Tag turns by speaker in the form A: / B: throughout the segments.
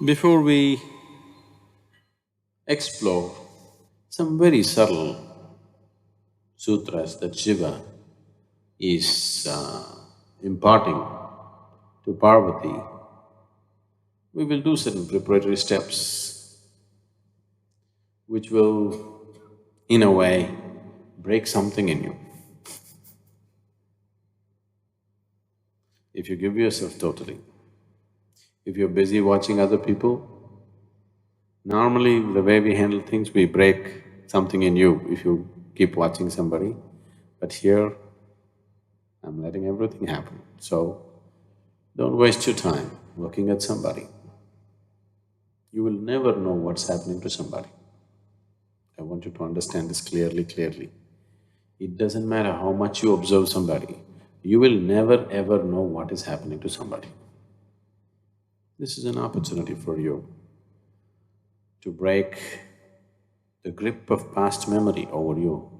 A: Before we explore some very subtle sutras that Shiva is imparting to Parvati, we will do certain preparatory steps which will, in a way, break something in you. If you give yourself totally, if you're busy watching other people, normally the way we handle things, we break something in you if you keep watching somebody. But here, I'm letting everything happen. So, don't waste your time looking at somebody. You will never know what's happening to somebody. I want you to understand this clearly. It doesn't matter how much you observe somebody, you will never ever know what is happening to somebody. This is an opportunity for you to break the grip of past memory over you,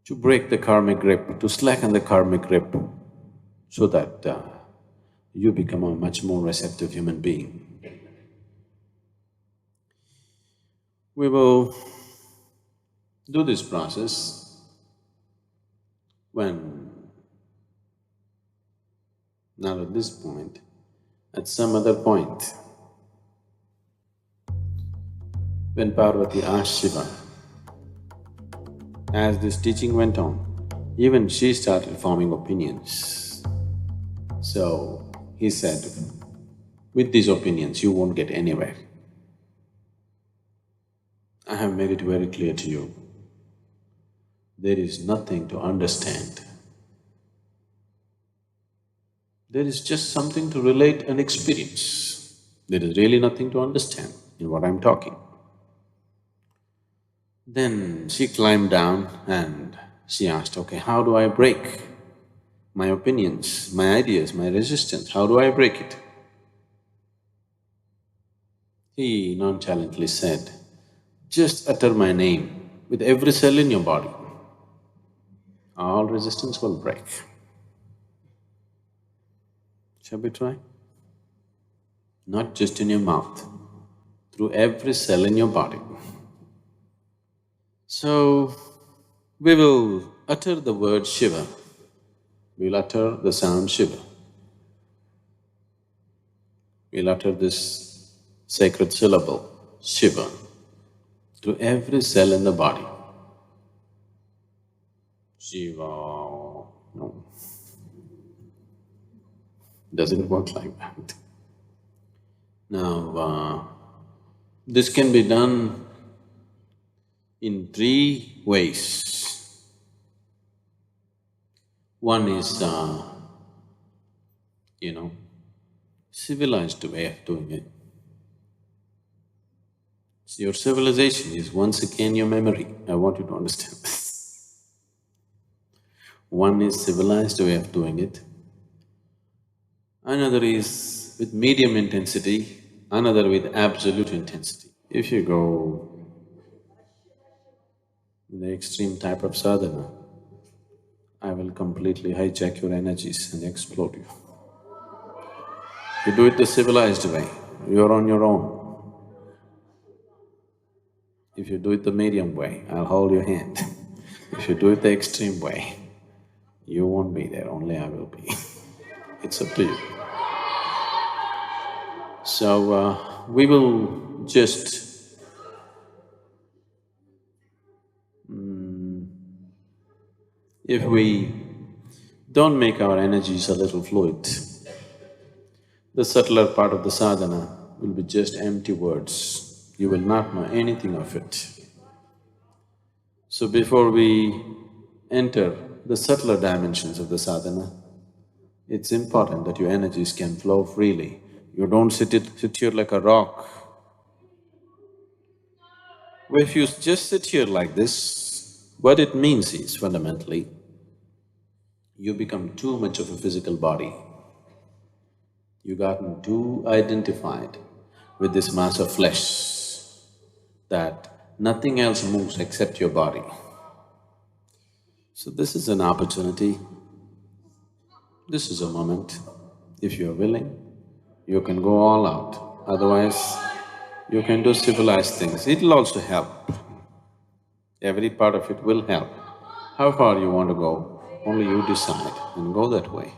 A: to break the karmic grip, to slacken the karmic grip, so that you become a much more receptive human being. We will do this process when, not at this point, at some other point, when Parvati asked Shiva, as this teaching went on, even she started forming opinions. So he said, with these opinions you won't get anywhere. I have made it very clear to you, there is nothing to understand. There is just something to relate and experience. There is really nothing to understand in what I'm talking. Then she climbed down and she asked, okay, how do I break my opinions, my ideas, my resistance, how do I break it? He nonchalantly said, just utter my name with every cell in your body, all resistance will break. Shall we try? Not just in your mouth, through every cell in your body. So, we will utter the word Shiva, we'll utter the sound Shiva. We'll utter this sacred syllable, Shiva, to every cell in the body. Shiva… no. Doesn't work like that. Now, this can be done in three ways. One is, civilized way of doing it. So your civilization is once again your memory. I want you to understand this. One is civilized way of doing it. Another is with medium intensity, another with absolute intensity. If you go in the extreme type of sadhana, I will completely hijack your energies and explode you. You do it the civilized way, you're on your own. If you do it the medium way, I'll hold your hand. If you do it the extreme way, you won't be there, only I will be. It's up to you. So, we will just if we don't make our energies a little fluid, the subtler part of the sadhana will be just empty words. You will not know anything of it. So before we enter the subtler dimensions of the sadhana, it's important that your energies can flow freely. You don't sit here like a rock. If you just sit here like this, what it means is fundamentally, you become too much of a physical body. You've gotten too identified with this mass of flesh that nothing else moves except your body. So this is an opportunity, this is a moment, if you're willing, you can go all out. Otherwise, you can do civilized things. It'll also help. Every part of it will help. How far you want to go, only you decide and go that way.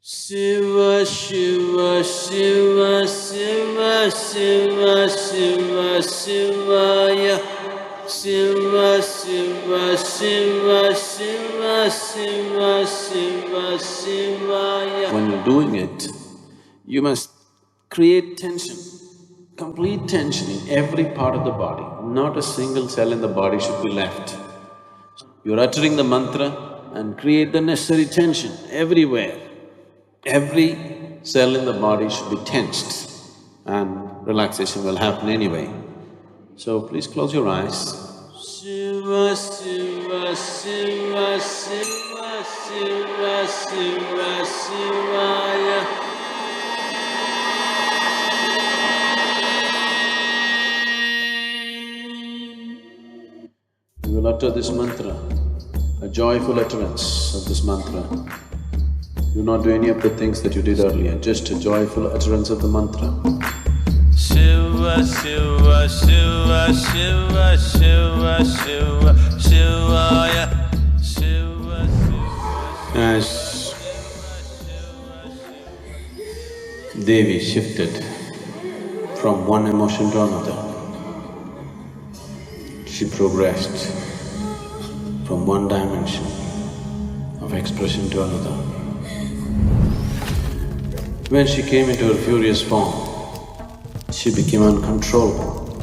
A: Shiva, Shiva, Shiva, Shiva, Shiva, Shiva, Shivaya. Shiva, Shiva, Shiva, Shiva, Shiva, Shiva, Shivaya. When you're doing it, you must create tension, complete tension in every part of the body. Not a single cell in the body should be left. You're uttering the mantra and create the necessary tension everywhere. Every cell in the body should be tensed and relaxation will happen anyway. So please close your eyes. Shiva, Shiva, Shiva, Shiva, Shiva, Shiva, Shivaya. You will utter this mantra, a joyful utterance of this mantra. Do not do any of the things that you did earlier, just a joyful utterance of the mantra. Shiva, Shiva, Shiva, Shiva, Shiva, Shiva, Shivaya. Shiva, Shiva. As Devi shifted from one emotion to another, she progressed from one dimension of expression to another. When she came into her furious form, she became uncontrollable.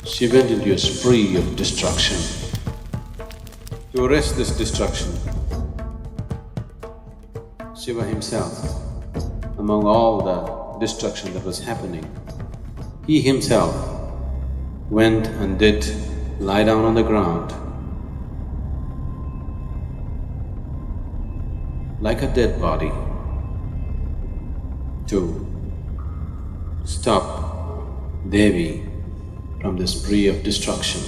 A: She went into a spree of destruction. To arrest this destruction, Shiva himself, among all the destruction that was happening, he himself went and did lie down on the ground like a dead body to stop Devi from the spree of destruction.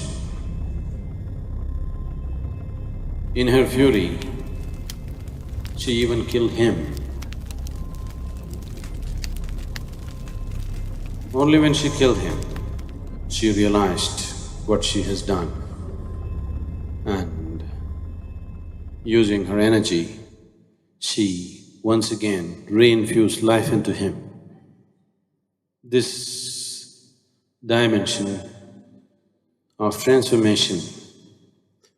A: In her fury, she even killed him. Only when she killed him, she realized what she has done, and using her energy, she once again reinfused life into him. This dimension of transformation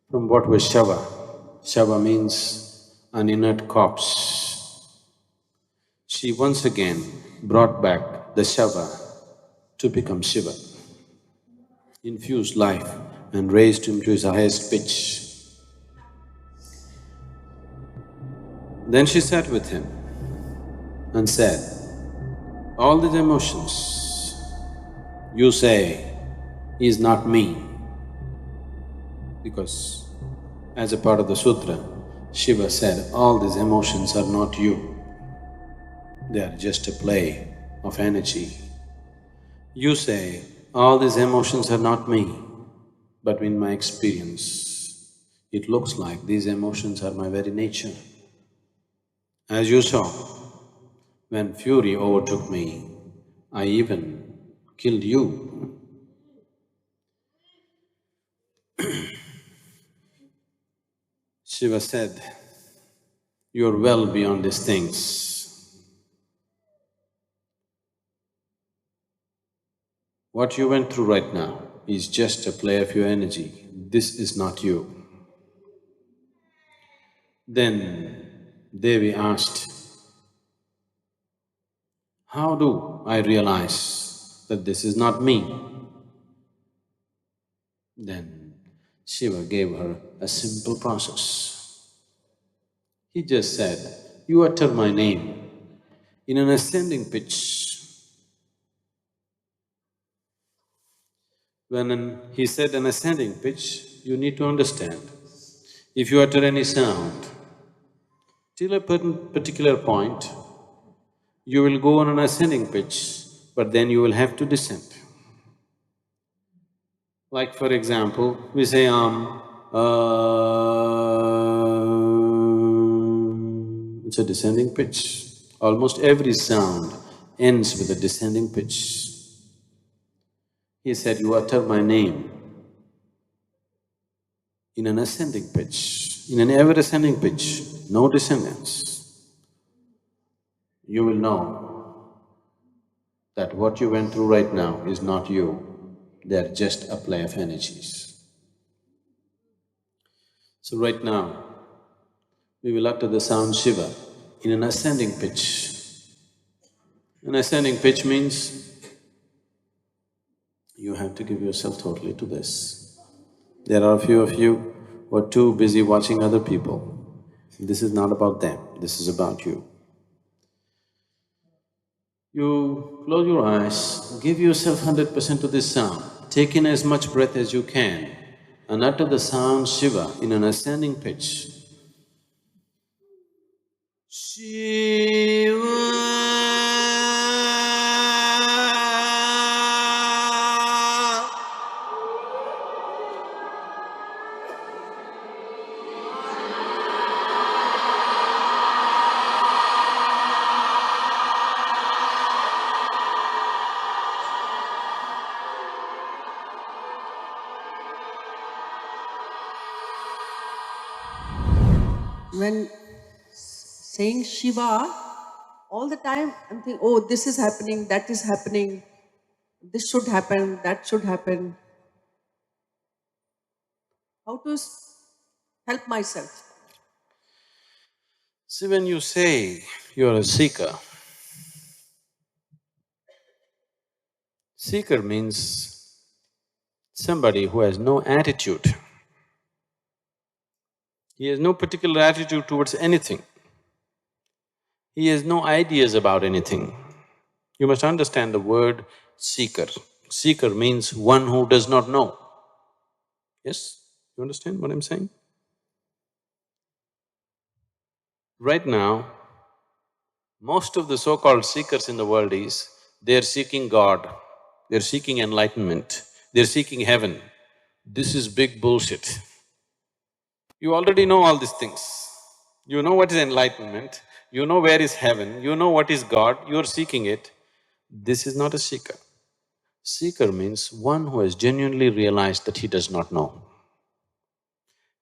A: from what was Shava, Shava means an inert corpse, she once again brought back the Shava to become Shiva, infused life and raised him to his highest pitch. Then she sat with him and said, all these emotions, you say, is not me. Because as a part of the sutra, Shiva said, all these emotions are not you. They are just a play of energy. You say, all these emotions are not me, but in my experience, it looks like these emotions are my very nature. As you saw, when fury overtook me, I even killed you. Shiva said, you're well beyond these things. What you went through right now is just a play of your energy. This is not you. Then Devi asked, how do I realize that this is not me? Then Shiva gave her a simple process. He just said, you utter my name in an ascending pitch. When he said an ascending pitch, you need to understand, if you utter any sound, till a particular point, you will go on an ascending pitch, but then you will have to descend. Like for example, we say It's a descending pitch. Almost every sound ends with a descending pitch. He said, you utter my name in an ascending pitch, in an ever-ascending pitch, no descendants. You will know that what you went through right now is not you, they're just a play of energies. So right now, we will utter the sound Shiva in an ascending pitch. An ascending pitch means you have to give yourself totally to this. There are a few of you who are too busy watching other people. This is not about them, this is about you. You close your eyes, give yourself 100% to this sound, take in as much breath as you can and utter the sound Shiva in an ascending pitch. Shiva.
B: When saying Shiva, all the time I'm thinking, oh, this is happening, that is happening, this should happen, that should happen. How to help myself?
A: See, when you say you're a seeker, seeker means somebody who has no attitude. He has no particular attitude towards anything. He has no ideas about anything. You must understand the word seeker. Seeker means one who does not know. Yes? You understand what I'm saying? Right now, most of the so-called seekers in the world is, they're seeking God, they're seeking enlightenment, they're seeking heaven. This is big bullshit. You already know all these things. You know what is enlightenment, you know where is heaven, you know what is God, you're seeking it. This is not a seeker. Seeker means one who has genuinely realized that he does not know.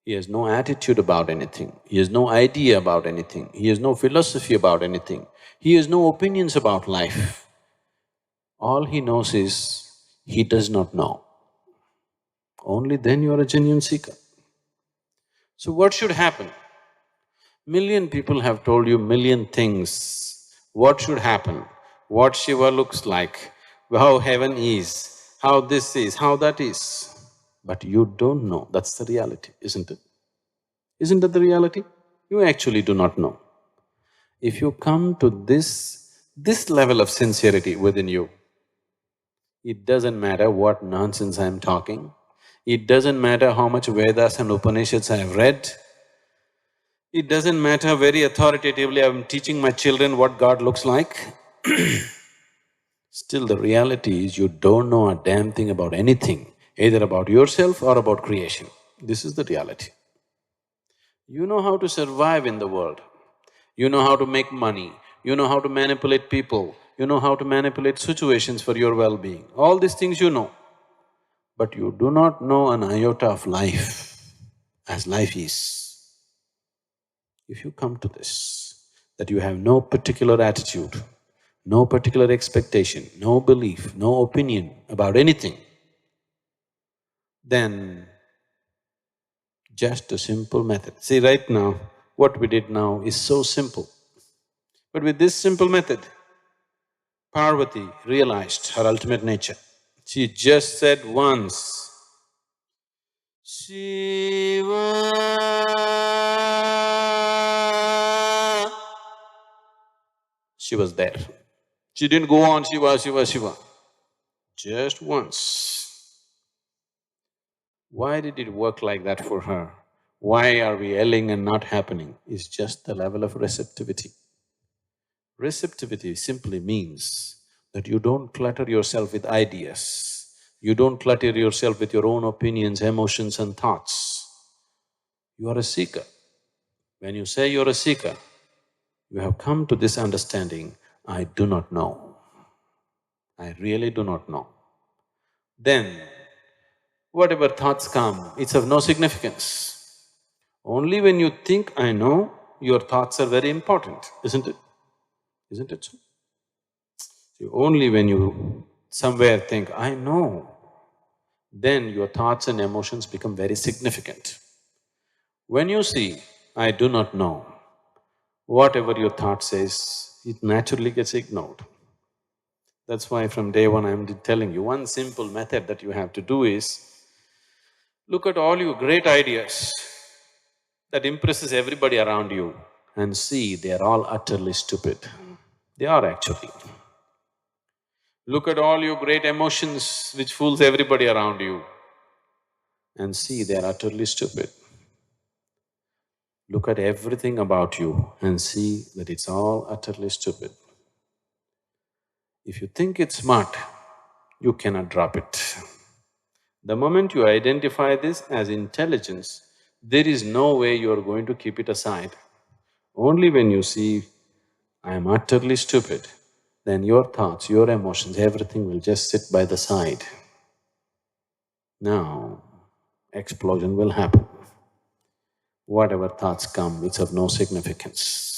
A: He has no attitude about anything, he has no idea about anything, he has no philosophy about anything, he has no opinions about life. All he knows is, he does not know. Only then you are a genuine seeker. So what should happen? Million people have told you million things. What should happen? What Shiva looks like, how heaven is, how this is, how that is. But you don't know, that's the reality, isn't it? Isn't that the reality? You actually do not know. If you come to this level of sincerity within you, it doesn't matter what nonsense I'm talking, it doesn't matter how much Vedas and Upanishads I have read, it doesn't matter very authoritatively I'm teaching my children what God looks like, still the reality is you don't know a damn thing about anything, either about yourself or about creation. This is the reality. You know how to survive in the world, you know how to make money, you know how to manipulate people, you know how to manipulate situations for your well-being, all these things you know. But you do not know an iota of life as life is. If you come to this, that you have no particular attitude, no particular expectation, no belief, no opinion about anything, then just a simple method. See, right now, what we did now is so simple. But with this simple method, Parvati realized her ultimate nature. She just said once, Shiva. She was there. She didn't go on Shiva, Shiva, Shiva. Just once. Why did it work like that for her? Why are we yelling and not happening? It's just the level of receptivity. Receptivity simply means that you don't clutter yourself with ideas, you don't clutter yourself with your own opinions, emotions and thoughts. You are a seeker. When you say you're a seeker, you have come to this understanding, I do not know, I really do not know, then whatever thoughts come, it's of no significance. Only when you think, I know, your thoughts are very important, isn't it? Isn't it so? See, only when you somewhere think, I know, then your thoughts and emotions become very significant. When you see, I do not know, whatever your thought says, it naturally gets ignored. That's why from day one I'm telling you, one simple method that you have to do is, look at all your great ideas that impresses everybody around you and see they are all utterly stupid. They are actually. Look at all your great emotions which fools everybody around you and see they are utterly stupid. Look at everything about you and see that it's all utterly stupid. If you think it's smart, you cannot drop it. The moment you identify this as intelligence, there is no way you are going to keep it aside. Only when you see, I am utterly stupid, then your thoughts, your emotions, everything will just sit by the side. Now, explosion will happen. Whatever thoughts come, it's of no significance.